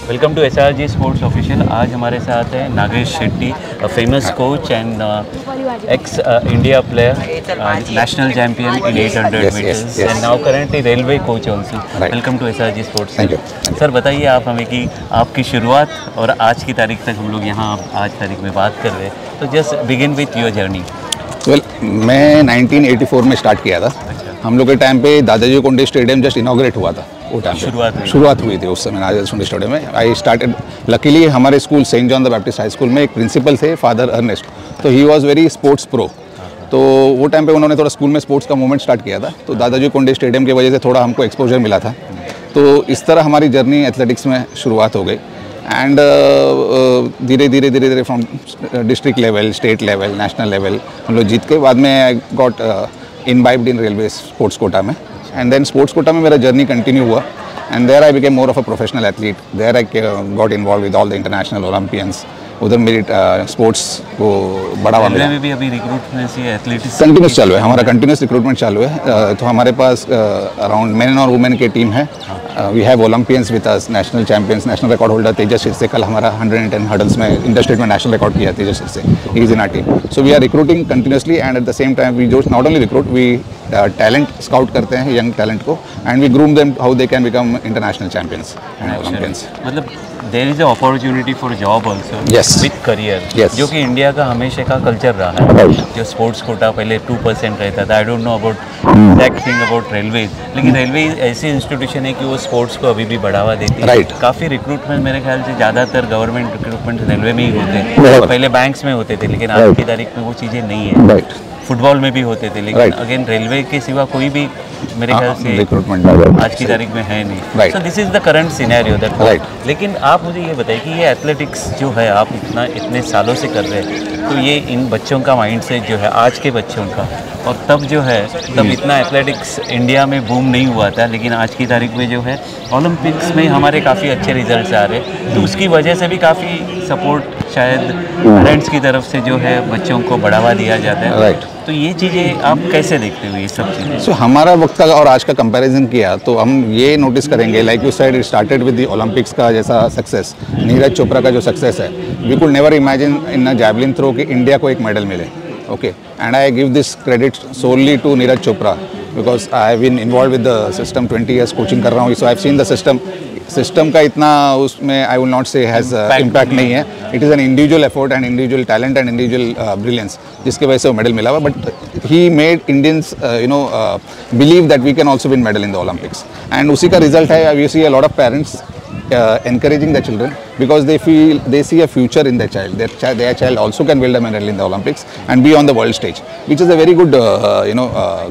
Welcome to SRG sports official. आज हमारे साथ है Nagesh Shetty, famous coach and ex India player, national champion in 800 meters and now currently railway coach also. Welcome to SRG sports. Thank you sir, बताइए आप हमें कि आपकी शुरुआत और आज की तारीख तक हम लोग यहाँ आज तारीख में बात कर रहे हैं, तो just begin with your journey. Well, मैं 1984 में स्टार्ट किया था। हम लोग के टाइम पे दादाजी कोंडे स्टेडियम जस्ट इनॉग्रेट हुआ था। वो टाइम शुरुआत हुई थी उस समय दादाजी कोंडे स्टेडियम में। आई स्टार्टेड, लकीली हमारे school Saint John the Baptist high school में एक प्रिंसिपल थे फादर अर्नेस्ट, तो he was very sports pro. तो वो टाइम पे उन्होंने थोड़ा स्कूल में स्पोर्ट्स का मूवमेंट स्टार्ट किया था, तो दादाजी कोंडे स्टेडियम की वजह से थोड़ा हमको एक्सपोजर मिला था। तो इस तरह हमारी जर्नी एथलेटिक्स में शुरुआत हो गई एंड धीरे धीरे from district level, state level, national level हम लोग जीत के बाद में I got involved in railway sports quota में। एंड देन स्पोर्ट्स कोटा में मेरा जर्नी कंटिन्यू हुआ and there I became more of a professional athlete. There I got involve with all the international Olympians. उधर मेरी sports को बढ़ावा मिला। में भी अभी रिक्रूटमेंट एथलीट्स कंटिन्यूस चालू है, हमारा कंटिन्यूस रिक्रूटमेंट चालू है। तो हमारे पास अराउंड मेन और वुमेन की टीम है। We have Olympians with us, national champions, national record holder Tejas Sirse. कल हमारा 110 हर्डल्स में इंटर स्टेट में नेशनल रिकॉर्ड किया Tejas Sirse. He is in our team. So we are recruiting continuously and at the same time we not only recruit, we talent scout करते हैं young talent को and we groom them how they can become international champions and Olympians. मतलब there is a opportunity for job also with career, जो कि India का हमेशा का culture रहा है। जो स्पोर्ट्स कोटा पहले 2% रहता था। I don't know about that thing about railway, लेकिन रेलवे ऐसी इंस्टीट्यूशन है कि वो स्पोर्ट्स को अभी भी बढ़ावा देती है। काफ़ी रिक्रूटमेंट मेरे ख्याल से ज़्यादातर गवर्नमेंट रिक्रूटमेंट रेलवे में ही होते हैं। पहले बैंक्स में होते थे, लेकिन आज की तारीख में वो चीज़ें नहीं है। फुटबॉल में भी होते थे, लेकिन अगेन रेलवे के सिवा कोई भी मेरे ख्याल से रिक्रूटमेंट आज की तारीख में है नहीं। So this is the current scenario that. लेकिन आप मुझे ये बताइए कि ये एथलेटिक्स जो है आप इतने सालों से कर रहे हैं, तो ये इन बच्चों का माइंडसेट जो है आज के बच्चों का, और तब जो है तब इतना एथलेटिक्स इंडिया में बूम नहीं हुआ था, लेकिन आज की तारीख में जो है ओलंपिक्स में हमारे काफ़ी अच्छे रिजल्ट्स आ रहे हैं। तो उसकी वजह से भी काफ़ी सपोर्ट शायद पेरेंट्स की तरफ से जो है बच्चों को बढ़ावा दिया जाता है। तो ये चीज़ें आप कैसे देखते हो, ये सब चीज़ें? सो हमारा वक्त का और आज का कंपैरिजन किया तो हम ये नोटिस करेंगे, like you said, it started with the Olympics का जैसा सक्सेस, नीरज चोपड़ा का जो सक्सेस है, we could never imagine in javelin throw कि इंडिया को एक मेडल मिले। Okay, and I give this credit solely to Neeraj Chopra because I have been involve with the system, 20 years coaching कर रहा हूँ। So I have seen the system का इतना उसमें आई विल नॉट से हैज़ इम्पैक्ट नहीं है। It is an individual effort and individual talent and individual brilliance, जिसके वजह से वो मेडल मिला हुआ। But he made Indians believe that we can also win medal in the Olympics, and उसी का रिजल्ट है we see a lot of parents encouraging the children because they see a future in their child. Their child also can build a medal in the Olympics and be on the world stage, which is a very good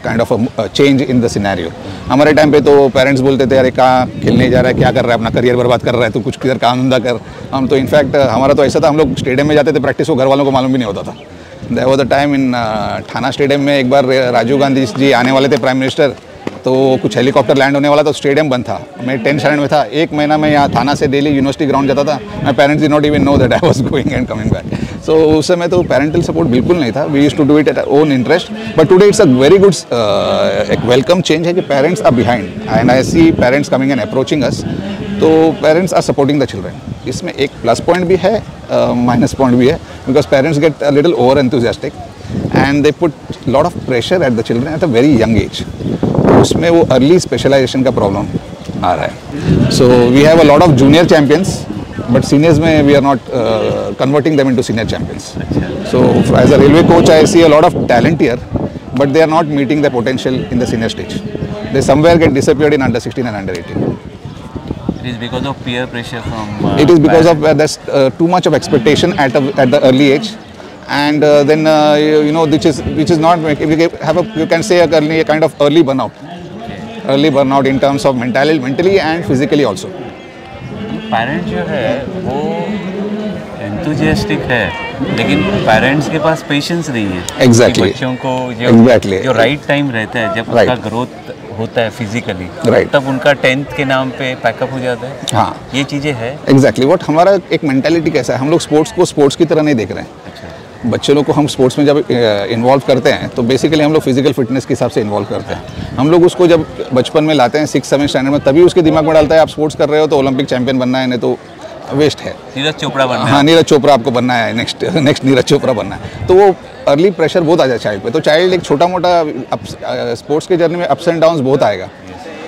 kind of a change in the scenario. हमारे time पे तो parents बोलते थे, अरे कहाँ खेलने जा रहा है, क्या कर रहा है, अपना करियर बर्बाद कर रहा है, तो कुछ किधर काम धंधा कर। हम तो इनफैक्ट हमारा तो ऐसा था, हम लोग स्टेडियम में जाते थे प्रैक्टिस को, घर वालों को मालूम भी नहीं होता था। There was a time in थाना स्टेडियम में एक बार राजीव गांधी जी आने वाले थे, प्राइम मिनिस्टर, तो कुछ हेलीकॉप्टर लैंड होने वाला था, स्टेडियम बंद था। मैं 10th स्टैंडर्ड में था। एक महीना मैं यहाँ थाना से डेली यूनिवर्सिटी ग्राउंड जाता था। My parents did not even know that I was going and coming back. So उस समय तो पेरेंटल सपोर्ट बिल्कुल नहीं था। We used to do it at own interest, but today it's a very good एक welcome change है कि parents are behind and I see parents coming and approaching us. तो parents are supporting the children. इसमें एक plus point भी है, minus point भी है, because parents get a little over enthusiastic and they put lot of pressure at the children at a very young age. उसमें वो early specialisation का problem आ रहा है। So we have a lot of junior champions, but seniors में we are not converting them into senior champions. So as a railway coach I see a lot of talent here, but they are not meeting the potential in the senior stage. They somewhere get disappeared in under 16 and under 18. It is because of peer pressure from. It is because of there's too much of expectation at the early age, and then which is not. You can say a kind of early burnout. Early burnout in terms of mentally and physically also. Parents जो है वो enthusiastic है, लेकिन parents के पास patience नहीं है। Exactly. बच्चों को जो राइट टाइम रहता है, जब उसका ग्रोथ होता है फिजिकली, तब उनका 10th के नाम पे पैकअप हो जाता है। हाँ, ये चीज़ें हैं। एग्जैक्टली व्हाट हमारा एक मेंटालिटी कैसा है, हम लोग स्पोर्ट्स को स्पोर्ट्स की तरह नहीं देख रहे हैं। बच्चे लोग को हम स्पोर्ट्स में जब इन्वॉल्व करते हैं तो बेसिकली हम लोग फिजिकल फिटनेस के हिसाब से इन्वॉल्व करते हैं। हम लोग उसको जब बचपन में लाते हैं 6th 7th स्टैंडर्ड में, तभी उसके दिमाग में डालता है आप स्पोर्ट्स कर रहे हो तो ओलंपिक चैंपियन बनना है, नहीं तो वेस्ट है। नीरज चोपड़ा बनना है। हाँ, नीरज चोपड़ा आपको बनना है, नेक्स्ट नीरज चोपड़ा बनना है, तो वो अर्ली प्रेशर बहुत आ जाए चाइल्ड पे। तो चाइल्ड एक छोटा मोटा स्पोर्ट्स के जर्नी में अप्स एंड डाउन्स बहुत आएगा,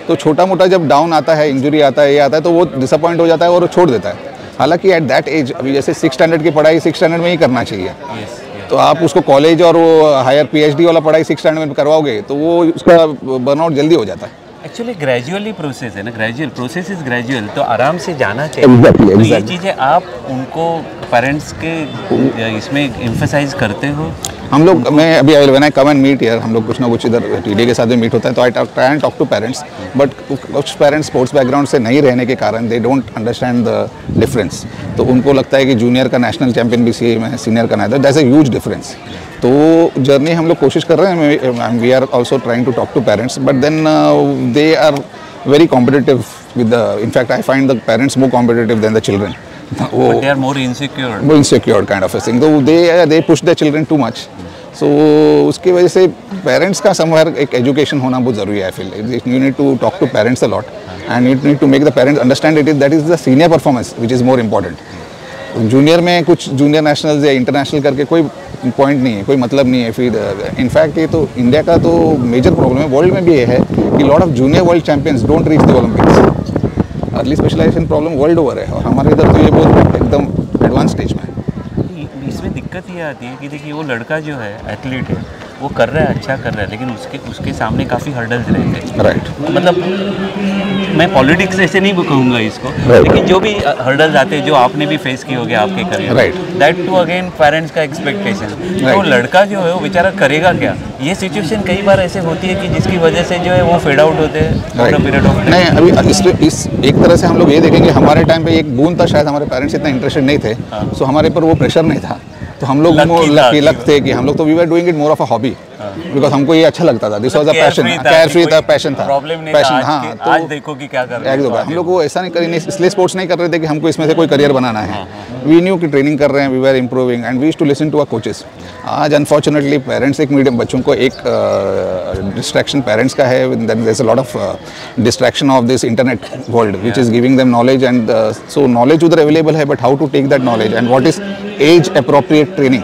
तो छोटा मोटा जब डाउन आता है, इंजरी आता है, ये आता है, तो वो डिसअपॉइंट हो जाता है और छोड़ देता है। हालांकि एट दैट एज, अभी जैसे 6 स्टैंडर्ड की पढ़ाई 6 स्टैंडर्ड में ही करना चाहिए, तो आप उसको कॉलेज और वो हायर PhD वाला पढ़ाई 6 स्टैंडर्ड में करवाओगे तो वो उसका बर्नआउट जल्दी हो जाता है। एक्चुअली ग्रेजुअली प्रोसेस है ना, ग्रेजुअल प्रोसेस इज ग्रेजुअल, तो आराम से जाना चाहिए। Exactly. तो ये चीज़ें आप उनको पेरेंट्स के इसमें एम्फसाइज करते हो? हम लोग, मैं अभी when I come and meet here, हम लोग कुछ ना कुछ इधर TDA के साथ भी मीट होता है, तो I try and talk to parents, but कुछ पेरेंट्स स्पोर्ट्स बैकग्राउंड से नहीं रहने के कारण they don't understand the difference. तो उनको लगता है कि जूनियर का नेशनल चैंपियन भी सेम है, सीनियर का नहीं, दैट्स अ ह्यूज डिफरेंस। तो जर्नी हम लोग कोशिश कर रहे हैं, we are also trying to talk to parents, but then they are very competitive with the, in fact I find the parents more competitive than the children. But they are more insecure. More insecure kind of a thing, so they push their children too much, so उसकी वजह से parents का somewhere एक education होना बहुत ज़रूरी है। I feel you need to talk to parents a lot and you need to make the parents understand that is the senior performance which is more important. Junior में कुछ junior nationals या international करके कोई point नहीं है, कोई मतलब नहीं है। फिर इनफैक्ट ये तो इंडिया का तो मेजर प्रॉब्लम है, वर्ल्ड में भी ये है कि lot of junior world champions don't reach the Olympics. Early specialization problem world over है और हमारे इधर तो ये बहुत एकदम एडवांस स्टेज में है। इसमें दिक्कत ये आती है कि देखिए वो लड़का जो है एथलीट है, वो कर रहा है, अच्छा कर रहा है, लेकिन उसके सामने काफ़ी हर्डल्स रहते हैं। राइट। मतलब मैं पॉलिटिक्स ऐसे नहीं कहूँगा इसको, लेकिन जो भी हर्डल्स आते हैं जो आपने भी फेस किए होंगे आपके करियर में, दैट टू अगेन पेरेंट्स का एक्सपेक्टेशन, तो लड़का जो है वो बेचारा करेगा क्या? ये सिचुएशन कई बार ऐसे होती है कि जिसकी वजह से जो है वो फेड आउट होते हैं पीरियड ऑफ टाइम। नहीं, अभी इस एक तरह से हम लोग ये देखेंगे, हमारे टाइम पे एक बूंद था, शायद हमारे पेरेंट्स इतना इंटरेस्टेड नहीं थे, सो हमारे पर वो प्रेशर नहीं था, तो हम लोग लक थे कि हम लोग तो we were doing it more of a hobby, because हमको ये अच्छा लगता था, this was a passion, carefree था, पैशन था, पैशन। हाँ, तो आज देखो कि क्या कर रहे हैं हम लोग वो ऐसा नहीं करें, इसलिए स्पोर्ट्स नहीं कर रहे थे कि हमको इसमें से कोई करियर बनाना है। वी न्यू कि ट्रेनिंग कर रहे हैं, we were improving and we used to listen to our coaches. आज अनफॉर्चुनेटली पेरेंट्स एक मीडियम, बच्चों को एक डिस्ट्रैक्शन पेरेंट्स का है, then there is a lot of distraction of this internet world which is giving them knowledge, and so knowledge उधर available है, but how to take that knowledge and what is age appropriate training.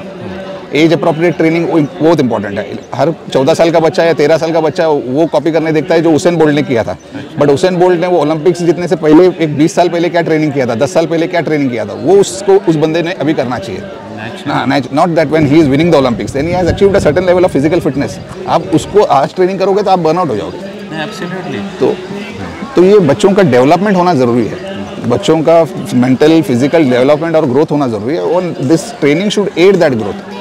Age appropriate training बहुत important है। हर 14 साल का बच्चा या 13 साल का बच्चा वो कॉपी करने देखता है जो उसेन बोल्ट ने किया था, बट उसेन बोल्ट ने वो ओलंपिक्स जितने से पहले एक 20 साल पहले क्या ट्रेनिंग किया था, 10 साल पहले क्या ट्रेनिंग किया था, वो उसको उस बंदे ने अभी करना चाहिए। Not that when he is winning the Olympics then he has achieved a certain level of physical fitness. आप उसको आज ट्रेनिंग करोगे तो आप बर्नआउट हो जाओगे। एब्सोल्युटली। तो ये बच्चों का डेवलपमेंट होना ज़रूरी है, बच्चों का मेंटल फिजिकल डेवलपमेंट और ग्रोथ होना ज़रूरी है, और this training should aid that growth,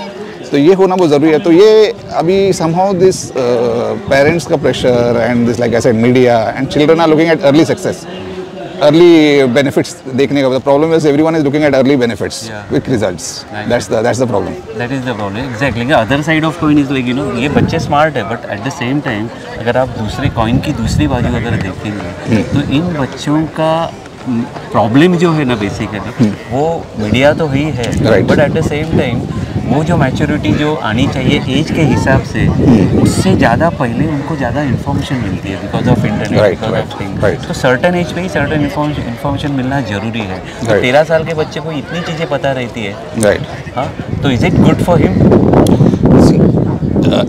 तो ये होना बहुत ज़रूरी है। तो ये अभी समहाउ दिस पेरेंट्स का pressure and this like I said media and children are looking at early success, early benefits देखने का problem is everyone is looking at early benefits, quick results, that's the problem. That is the problem exactly. Other side of coin is like you know, ये बच्चे smart है, but at the same time अगर आप दूसरे coin की दूसरी बाजू अगर देखेंगे तो इन बच्चों का प्रॉब्लम जो है ना बेसिकली वो मीडिया तो ही है, but at the same time वो जो मैच्योरिटी जो आनी चाहिए एज के हिसाब से, उससे ज़्यादा पहले उनको ज़्यादा इन्फॉर्मेशन मिलती है because of internet, because of thing. तो सर्टन एज पे ही सर्टन इन्फॉर्मेशन मिलना जरूरी है। तो 13 साल के बच्चे को इतनी चीज़ें पता रहती है, हाँ, तो is it good for him?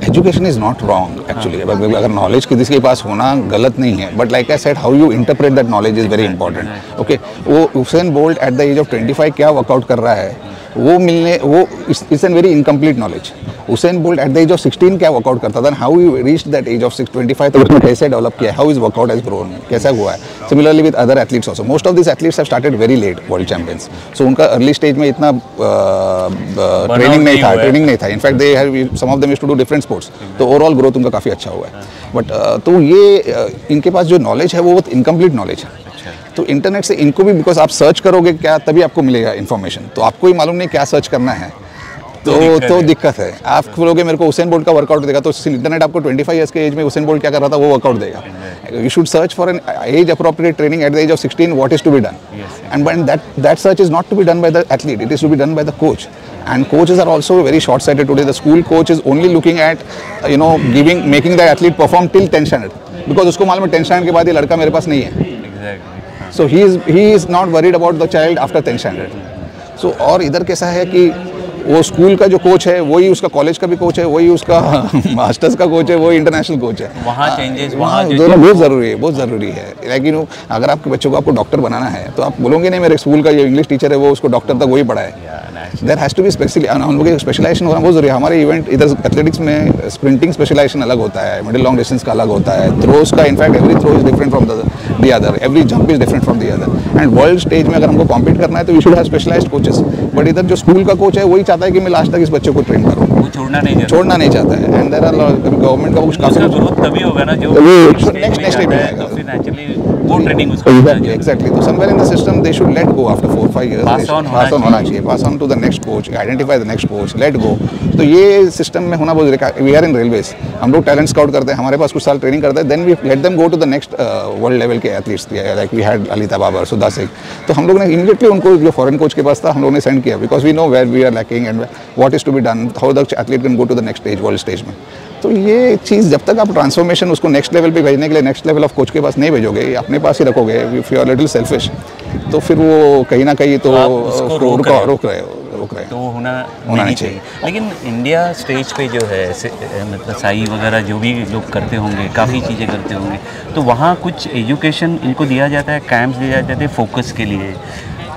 Education is not wrong actually, अगर नॉलेज किसी के पास होना गलत नहीं है, but like I said how you interpret that knowledge is very important. Okay, वो Usain Bolt at the age of 25 क्या वर्कआउट कर रहा है वो it's an very incomplete knowledge. Usain Bolt at the age of 16 क्या workout करता था, how you reach that as of 25 तक उसने कैसे डेवलप किया, how is workout has grown, कैसा हुआ है। Similarly with other athletes also, most of this athletes have started very late world champions, so उनका अर्ली स्टेज में इतना ट्रेनिंग नहीं था। In fact they have some of them used to do different sports, तो overall growth उनका काफ़ी अच्छा हुआ है। बट तो ये इनके पास जो नॉलेज है वो बहुत इनकम्प्लीट नॉलेज है। तो इंटरनेट से इनको भी, बिकॉज आप सर्च करोगे क्या तभी आपको मिलेगा इन्फॉर्मेशन, तो आपको ही मालूम नहीं क्या सर्च करना है, तो दिक्कत है। आप बोलोगे मेरे को उसेन बोल्ट का वर्कआउट देगा, तो इंटरनेट आपको 25 ईयर्स के एज में उसेन बोल्ट क्या कर रहा था वो वर्कआउट देगा। You should search for an age appropriate training at the age of 16 what is to be done, and that search is not to be done by the athlete, it is to be done by the coach, and coaches are also very short sighted today. The school coach is only looking at making the athlete perform till 10th standard, because उसको मालूम है 10th standard के बाद ये लड़का मेरे पास नहीं है। So he is not worried about the child after 10th standard. So और इधर कैसा है कि वो स्कूल का जो कोच है वही उसका कॉलेज का भी कोच है, वही उसका मास्टर्स का कोच है, वही इंटरनेशनल कोच है। वहाँ चेंजेस वहाँ दोनों बहुत ज़रूरी है, बहुत ज़रूरी है। लेकिन अगर आपके बच्चों को आपको डॉक्टर बनाना है तो आप बोलोगे नहीं मेरे स्कूल का जो इंग्लिश टीचर है वो उसको डॉक्टर तक वही पढ़ाए। There has to be specially, हम लोग स्पेशलाइजेशन होना बहुत जरूरी है। हमारे इवेंट इधर एथलेटिक्स में स्प्रिंटिंग स्पेशलाइजेशन अलग होता है, मिडिल लॉन्ग डिस्टेंस का अलग होता है, थ्रोज का in fact every throw is different from the other, every jump is different from the other. And world stage में अगर हमको कॉम्पीट करना है तो we should have specialized coaches. But इधर जो स्कूल का कोच है वही चाहता है कि मैं लास्ट तक इस बच्चे को ट्रेन करूँ, वो छोड़ना नहीं चाहता है। एंड देयर आर गवर्नमेंट का कुछ काफी ग्रोथ तभी होगा ना जो नेक्स्ट स्टेज में आएगा, तो फिर नेचुरली वो ट्रेनिंग उसको एग्जैक्टली। तो somewhere in the system they should let go after 4-5 years, pass on होना चाहिए, pass on to the next coach, identify the next coach, let go. तो ये सिस्टम में होना बहुत जरूरी है। वी आर इन रेलवेज, हम लोग टैलेंट स्काउट करते हैं, हमारे पास कुछ साल ट्रेनिंग करते हैं, then we let them go to the next world level के athletes, like we had Lalita Babar, Sudha Singh. तो हम लोग ने इमीडिएटली उनको जो फॉरेन कोच के पास था हम लोग ने सेंड किया, because we know where we are lacking and what is to be done, how the athlete can go to the next stage, world stage में। तो ये चीज़ जब तक आप ट्रांसफॉर्मेशन उसको नेक्स्ट लेवल पे भेजने के लिए नेक्स्ट लेवल ऑफ कोच के पास नहीं भेजोगे, अपने पास ही रखोगे, if you are little selfish, तो फिर वो कहीं ना कहीं तो रोक रहे हो, तो होना नहीं चाहिए। लेकिन इंडिया स्टेज पे जो है मतलब साई वगैरह जो भी लोग करते होंगे, काफ़ी चीज़ें करते होंगे, तो वहाँ कुछ एजुकेशन इनको दिया जाता है, कैंप्स दिया जाते हैं फोकस के लिए,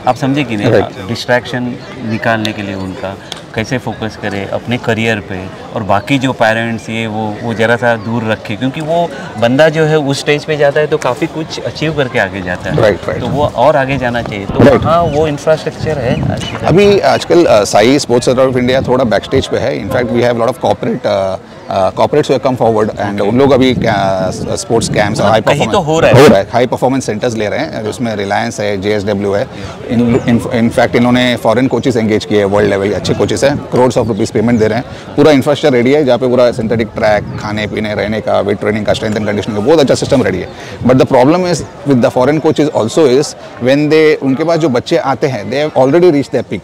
आप समझे कि नहीं, डिस्ट्रैक्शन निकालने के लिए उनका कैसे फोकस करें अपने करियर पे, और बाकी जो पेरेंट्स ये वो ज़रा सा दूर रखे, क्योंकि वो बंदा जो है उस स्टेज पे जाता है तो काफ़ी कुछ अचीव करके आगे जाता है। राइट। तो वो और आगे जाना चाहिए, तो हाँ वो इंफ्रास्ट्रक्चर है अभी आजकल SAI Sports Authority of India थोड़ा बैक स्टेज पे है। In fact we have lot of corporates come forward and उन लोग अभी स्पोर्ट्स कैंप्स हाई परफॉर्मेंस तो हो रहा है, हाई परफॉर्मेंस सेंटर्स ले रहे हैं, उसमें रिलायंस है, JSW है। इनफैक्ट इन्होंने फॉरेन कोचेस एंगेज किए, वर्ल्ड लेवल के अच्छे कोचेस हैं, करोड्स ऑफ रुपीज़ पेमेंट दे रहे हैं, पूरा इंफ्रास्ट्रक्चर रेडी है जहाँ पे पूरा सिंथेटिक ट्रैक, खाने पीने रहने का, वेट ट्रेनिंग का, स्ट्रेंथ एंड कंडीशनिंग का बहुत अच्छा सिस्टम रेडी है। But the problem is with the foreign coaches also is when they उनके पास जो बच्चे आते हैं they have already reach there peak.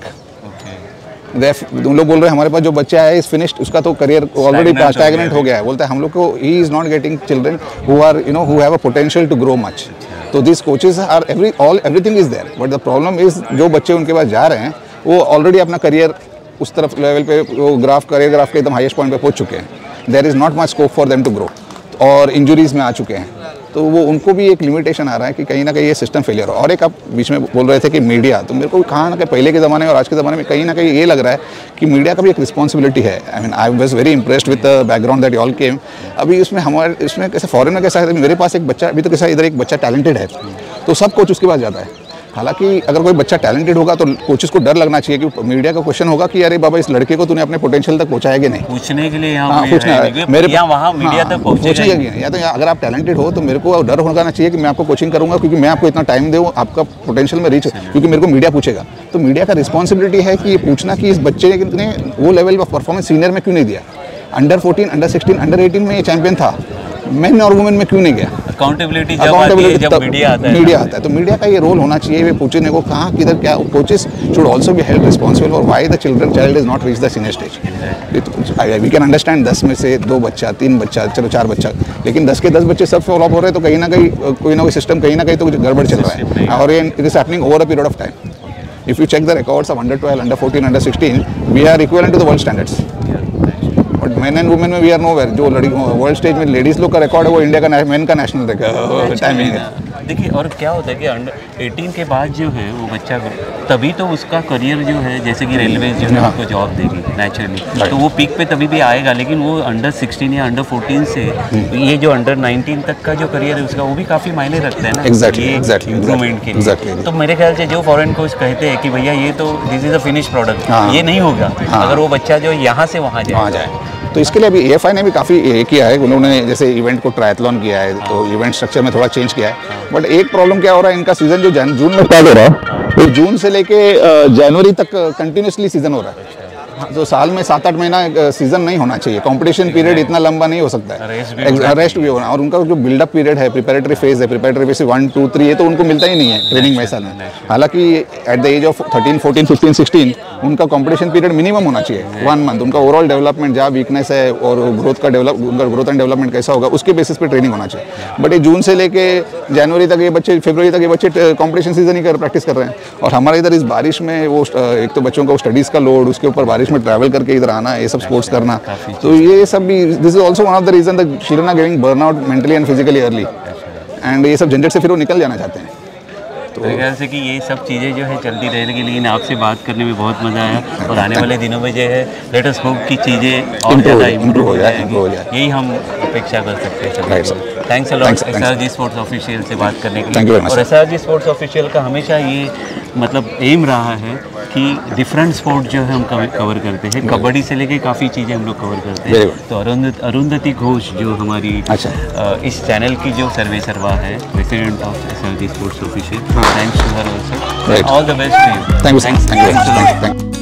उन लोग बोल रहे हैं हमारे पास जो बच्चा है इज फिनिश्ड, उसका तो करियर ऑलरेडी स्टैग्नेंट हो गया है। बोलते हैं हम लोग को ही is not getting children who are who have a potential to grow much. तो this coaches are everything is there, but the problem is जो बच्चे उनके पास जा रहे हैं वो ऑलरेडी अपना करियर उस तरफ लेवल पे वो करियर ग्राफ के एकदम हाईएस्ट पॉइंट पे पहुंच चुके हैं। There is not much scope for them to grow, और इंजरीज में आ चुके हैं। तो वो उनको भी एक लिमिटेशन आ रहा है कि कहीं ना कहीं ये सिस्टम फेलियर हो। और एक आप बीच में बोल रहे थे कि मीडिया, तो मेरे को कहाँ ना कहीं पहले के ज़माने में और आज के ज़माने में कहीं ना कहीं ये लग रहा है कि मीडिया का भी एक रिस्पॉन्सिबिलिटी है। I mean I was very impressed with the background that you all came. अभी इसमें कैसे फॉरेन में कैसा है, मेरे पास एक बच्चा, अभी तो कैसा इधर एक बच्चा टैलेंटेड है तो सब कोच उसके पास जाता है। हालांकि अगर कोई बच्चा टैलेंटेड होगा तो कोचेस को डर लगना चाहिए कि मीडिया का क्वेश्चन होगा कि अरे बाबा इस लड़के को तूने अपने पोटेंशियल तक पहुंचाया कि नहीं, पूछने के लिए मेरे वहाँ मीडिया तक पहुंचेगा कि नहीं। या तो अगर आप टैलेंटेड हो तो मेरे को डर होना चाहिए कि मैं आपको कोचिंग करूंगा क्योंकि मैं आपको इतना टाइम दूँ आपका पोटेंशियल में रीच, क्योंकि मेरे को मीडिया पूछेगा। तो मीडिया का रिस्पॉन्सिबिलिटी है कि ये पूछना कि इस बच्चे ने वो लेवल ऑफ परफॉर्मेंस सीनियर में क्यों नहीं दिया, अंडर 14, अंडर 16, अंडर 18 में ये चैंपियन था, मेन और वुमेन में क्यों नहीं गया। अकाउंटेबिलिटी जब मीडिया आता है तो मीडिया का ये रोल होना चाहिए, वे पूछने को कहाँ किधर क्या। Coaches should also be held responsible for why the child is not reach the senior stage. We can understand 10 में से 2 बच्चा, 3 बच्चा, चलो 4 बच्चा, लेकिन 10 के 10 बच्चे सब फॉलो अप हो रहे हैं तो कहीं ना कहीं कोई ना कोई सिस्टम कहीं ना कहीं तो गड़बड़ चल रहा है, और ये it is happening over a period of time. If you check the records of under 12, under 14, under 16, we are equivalent to the world standards. But main and women में वी आर नोवेयर। जो world stage में ladies लोग का record है वो India का main का national timing है। देखिए और क्या होता है कि अंडर 18 के बाद जो है वो बच्चा तभी तो उसका करियर जो है जैसे कि रेलवे जो है उसको जॉब देगी नेचुरली, तो वो पीक पे तभी भी आएगा। लेकिन वो अंडर 16 या अंडर 14 से ये जो अंडर 19 तक का जो करियर है उसका वो भी काफ़ी मायने रखता है ना इम्प्रूवमेंट के लिए। तो मेरे ख्याल से जो फॉरेन कोच कहते हैं कि भैया ये तो this is a finish product, ये नहीं होगा अगर वो बच्चा जो यहाँ से वहाँ जाए। तो इसके लिए अभी AFI ने भी काफ़ी ये किया है, उन्होंने जैसे इवेंट को ट्रायथलॉन किया है, तो इवेंट स्ट्रक्चर में थोड़ा चेंज किया है। बट एक प्रॉब्लम क्या हो रहा है, इनका सीजन जो जून में स्टार्ट हो रहा है तो जून से लेके जनवरी तक कंटिन्यूसली सीजन हो रहा है। तो साल में 7-8 महीना सीजन नहीं होना चाहिए, कंपटीशन पीरियड इतना लंबा नहीं हो सकता है, रेस्ट भी होना। और उनका जो बिल्डअप पीरियड है, प्रिपरेटरी फेज है, प्रिपरेटरी फेज 1, 2, 3 ये तो उनको मिलता ही नहीं है ट्रेनिंग में साल में। हालांकि एट द एज ऑफ 13, 14, 15, 16 उनका कंपटीशन पीरियड मिनिमम होना चाहिए 1 मंथ। उनका ओवरऑल डेवलपमेंट जहाँ वीकनेस है और उनका ग्रोथ एंड डेवलपमेंट कैसा होगा उसके बेसिस पे ट्रेनिंग होना चाहिए। बट ये जून से लेके जनवरी तक ये बच्चे, फरवरी तक ये बच्चे कंपटीशन सीजन ही प्रैक्टिस कर रहे हैं। और हमारे इधर इस बारिश में वो एक तो बच्चों का स्टडीज़ का लोड, उसके ऊपर बारिश में ट्रैवल करके इधर आना, ये सब स्पोर्ट्स करना, तो ये सब भी this is also one of the reason that children are getting burnout mentally and physically early. And ये सब झंझट से फिर वो निकल जाना चाहते हैं। तो मेरे ख्याल से कि ये सब चीज़ें जो है चलती रहेगी, लेकिन आपसे बात करने में बहुत मज़ा आया और आने वाले दिनों में जो है लेट अस होप की चीज़ें और ज़्यादा इम्प्रूव हो जाएगी, यही हम अपेक्षा कर सकते हैं। Thanks a lot SRG sports official से बात करने के लिए। और SRG स्पोर्ट्स ऑफिशियल का हमेशा ये मतलब एम रहा है कि डिफरेंट स्पोर्ट जो है हम कवर करते हैं, कबड्डी से लेके काफ़ी चीज़ें हम लोग कवर करते हैं। तो अरुंधति घोष जो हमारी इस चैनल की जो सर्वे सर्वा है, president of SRG sports official, thanks to her also, all the best to you. Thank you.